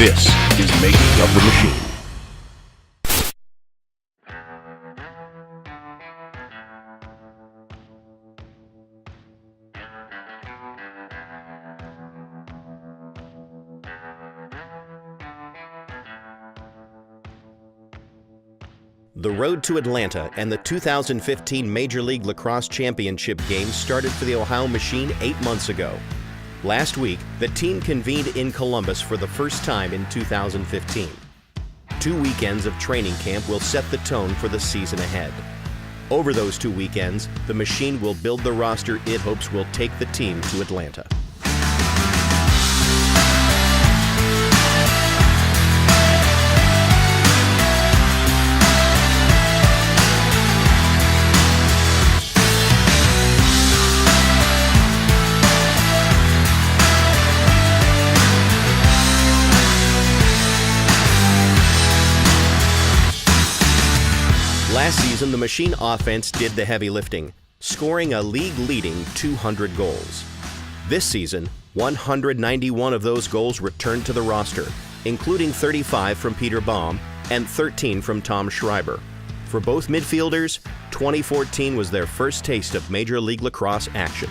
This is Making of the Machine. The road to Atlanta and the 2015 Major League Lacrosse Championship Games started for the Ohio Machine 8 months ago. Last week, the team convened in Columbus for the first time in 2015. 2 weekends of training camp will set the tone for the season ahead. Over those 2 weekends, the Machine will build the roster it hopes will take the team to Atlanta. Last season, the Machine offense did the heavy lifting, scoring a league-leading 200 goals. This season, 191 of those goals returned to the roster, including 35 from Peter Baum and 13 from Tom Schreiber. For both midfielders, 2014 was their first taste of Major League Lacrosse action.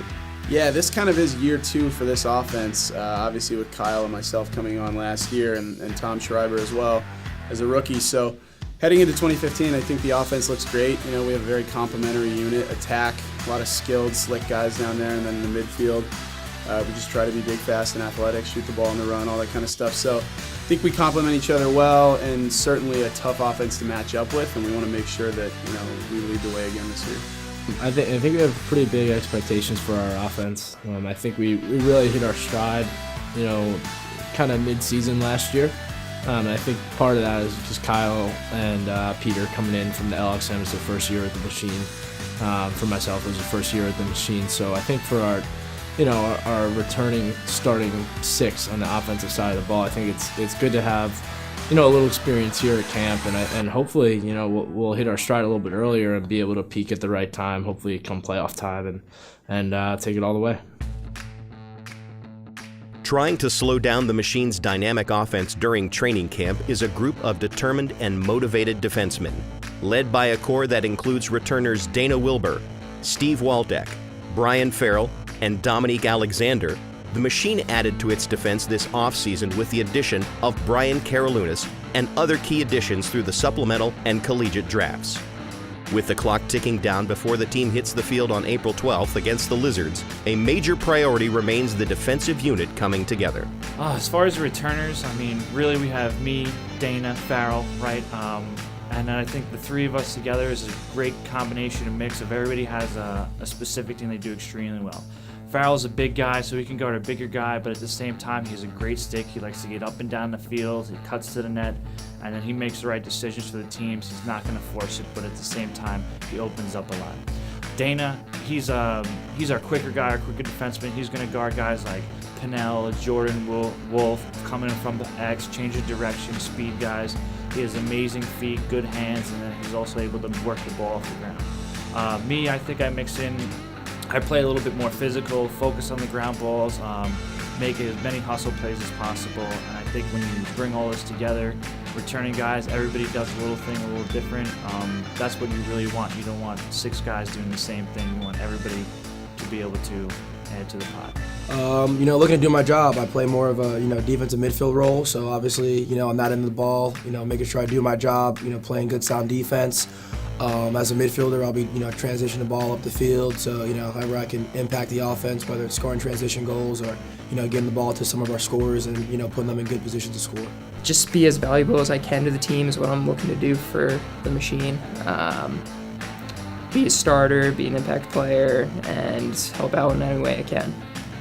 Yeah, this kind of is year 2 for this offense, obviously with Kyle and myself coming on last year and Tom Schreiber as well as a rookie. So heading into 2015, I think the offense looks great. You know, we have a very complementary unit, attack, a lot of skilled, slick guys down there, and then in the midfield, we just try to be big, fast, and athletic, shoot the ball on the run, all that kind of stuff. So I think we complement each other well, and certainly a tough offense to match up with, and we want to make sure that, you know, we lead the way again this year. I think we have pretty big expectations for our offense. I think we really hit our stride, you know, kind of mid-season last year. I think part of that is just Kyle and Peter coming in from the LXM. It's their first year at the Machine. For myself, it was the first year at the Machine. So I think for our returning starting 6 on the offensive side of the ball, I think it's good to have, you know, a little experience here at camp, and hopefully, you know, we'll hit our stride a little bit earlier and be able to peak at the right time. Hopefully, come playoff time and take it all the way. Trying to slow down the Machine's dynamic offense during training camp is a group of determined and motivated defensemen, led by a core that includes returners Dana Wilbur, Steve Waldeck, Brian Farrell, and Dominique Alexander. The Machine added to its defense this offseason with the addition of Brian Karalunas and other key additions through the supplemental and collegiate drafts. With the clock ticking down before the team hits the field on April 12th against the Lizards, a major priority remains the defensive unit coming together. As far as returners, I mean, really we have me, Dana, Farrell, right? And then I think the 3 of us together is a great combination and mix of everybody has a specific thing they do extremely well. Farrell's a big guy, so he can guard a bigger guy, but at the same time, he has a great stick. He likes to get up and down the field. He cuts to the net, and then he makes the right decisions for the teams. He's not going to force it, but at the same time, he opens up a lot. Dana, he's our quicker guy, our quicker defenseman. He's going to guard guys like Pinnell, Jordan, Wolf, coming in from the X, changing direction, speed guys. He has amazing feet, good hands, and then he's also able to work the ball off the ground. Me, I think I mix in. I play a little bit more physical, focus on the ground balls, make as many hustle plays as possible. And I think when you bring all this together, returning guys, everybody does a little thing a little different. That's what you really want. You don't want 6 guys doing the same thing. You want everybody to be able to add to the pot. You know, looking to do my job. I play more of a, you know, defensive midfield role. So obviously, you know, I'm not into the ball, you know, making sure I do my job, you know, playing good sound defense. As a midfielder, I'll be, you know, transition the ball up the field, so, you know, however I can impact the offense, whether it's scoring transition goals or, you know, getting the ball to some of our scorers and, you know, putting them in good positions to score. Just be as valuable as I can to the team is what I'm looking to do for the Machine. Be a starter, be an impact player, and help out in any way I can.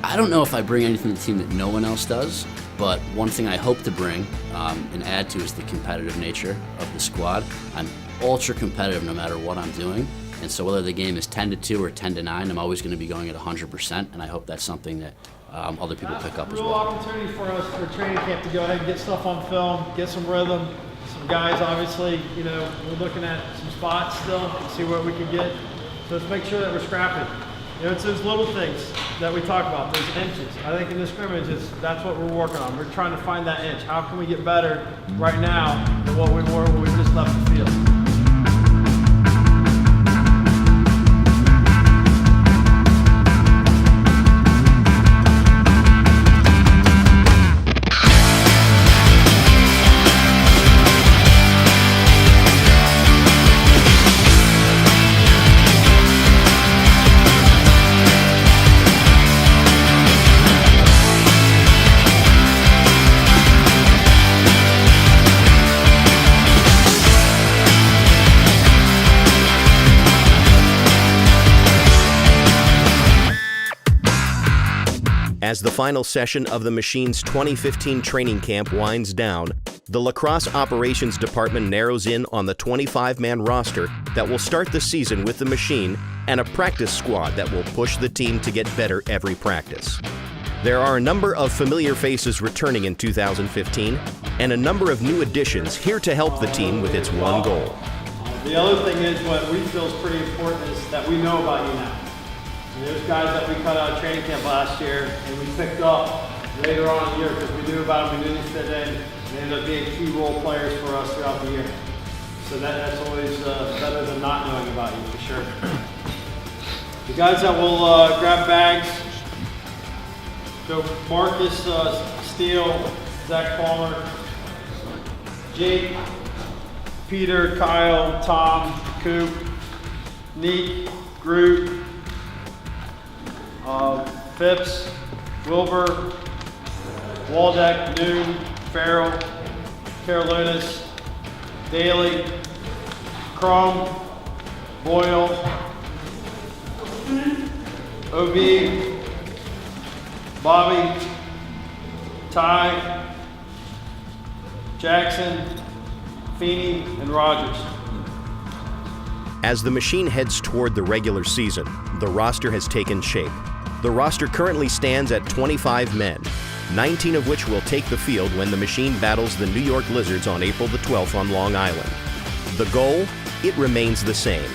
I don't know if I bring anything to the team that no one else does, but one thing I hope to bring and add to is the competitive nature of the squad. I'm ultra competitive no matter what I'm doing, and so whether the game is 10-2 or 10-9, I'm always going to be going at 100%, and I hope that's something that other people pick up as well. Real opportunity for us for training camp to go ahead and get stuff on film, get some rhythm. Some guys, obviously, you know, we're looking at some spots still, see what we can get. So let's make sure that we're scrapping. You know, it's those little things that we talk about, those inches. I think in the scrimmage, that's what we're working on. We're trying to find that inch. How can we get better right now than what we were when we just left the field? As the final session of the Machine's 2015 training camp winds down, the lacrosse operations department narrows in on the 25-man roster that will start the season with the Machine and a practice squad that will push the team to get better every practice. There are a number of familiar faces returning in 2015 and a number of new additions here to help the team with its one goal. The other thing is what we feel is pretty important is that we know about you now. There's guys that we cut out of training camp last year and we picked up later on in the year because we knew about them, we knew they fit in, and they ended up being key role players for us throughout the year. So that's always better than not knowing about you, for sure. The guys that will grab bags, so Marcus Steele, Zach Palmer, Jake, Peter, Kyle, Tom, Coop, Neek, Groot, Phipps, Wilbur, Waldeck, Noon, Farrell, Carolinas, Daly, Crum, Boyle, OB, Bobby, Ty, Jackson, Feeney, and Rogers. As the Machine heads toward the regular season, the roster has taken shape. The roster currently stands at 25 men, 19 of which will take the field when the Machine battles the New York Lizards on April the 12th on Long Island. The goal? It remains the same.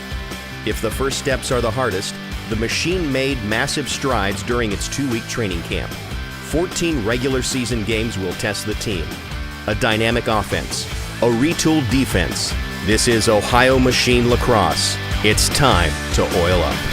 If the first steps are the hardest, the Machine made massive strides during its 2-week training camp. 14 regular season games will test the team. A dynamic offense, a retooled defense. This is Ohio Machine Lacrosse. It's time to oil up.